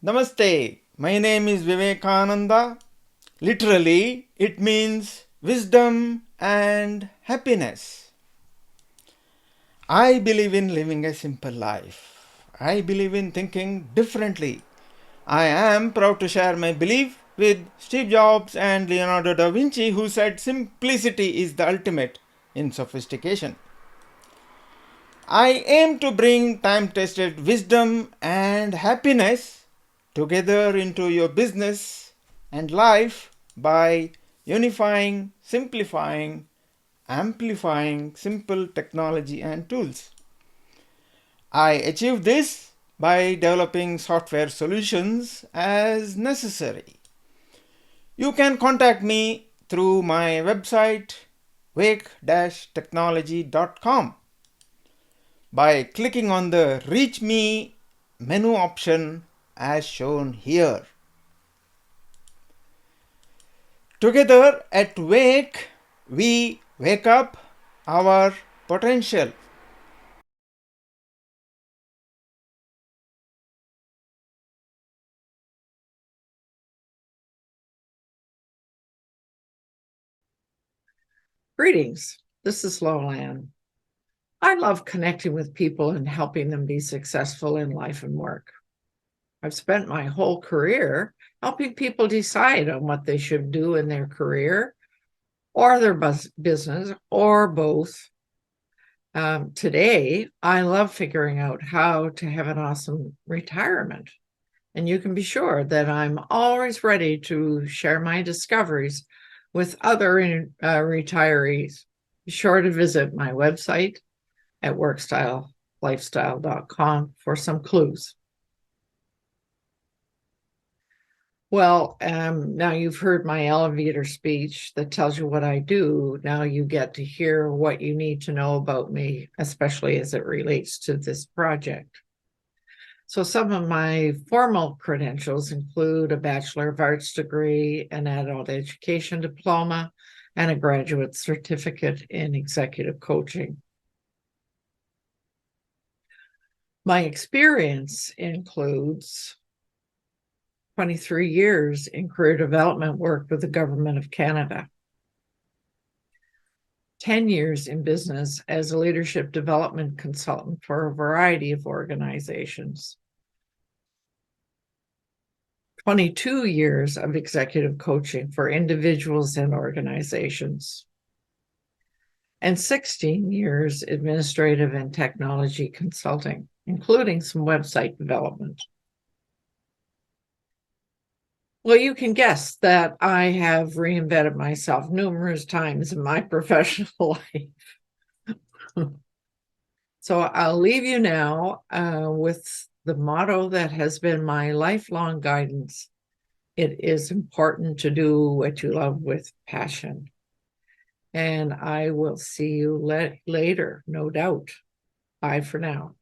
Namaste. My name is Vivekananda. Literally, it means wisdom and happiness. I believe in living a simple life. I believe in thinking differently. I am proud to share my belief with Steve Jobs and Leonardo da Vinci, who said simplicity is the ultimate in sophistication. I aim to bring time tested wisdom and happiness together into your business and life by unifying, simplifying, amplifying simple technology and tools. I achieve this by developing software solutions as necessary. You can contact me through my website wake-technology.com by clicking on the Reach Me menu option as shown here. Together at Wake, we wake up our potential. Greetings. This is Lolan. I love connecting with people and helping them be successful in life and work. I've spent my whole career helping people decide on what they should do in their career or their business or both. Today, I love figuring out how to have an awesome retirement. And you can be sure that I'm always ready to share my discoveries with other retirees. Be sure to visit my website at workstylelifestyle.com for some clues. Well, now you've heard my elevator speech that tells you what I do. Now you get to hear what you need to know about me, especially as it relates to this project. So some of my formal credentials include a Bachelor of Arts degree, an adult education diploma, and a graduate certificate in executive coaching. My experience includes 23 years in career development work with the Government of Canada, 10 years in business as a leadership development consultant for a variety of organizations, 22 years of executive coaching for individuals and organizations, and 16 years administrative and technology consulting, including some website development. Well, you can guess that I have reinvented myself numerous times in my professional life. So I'll leave you now with the motto that has been my lifelong guidance. It is important to do what you love with passion. And I will see you later, no doubt. Bye for now.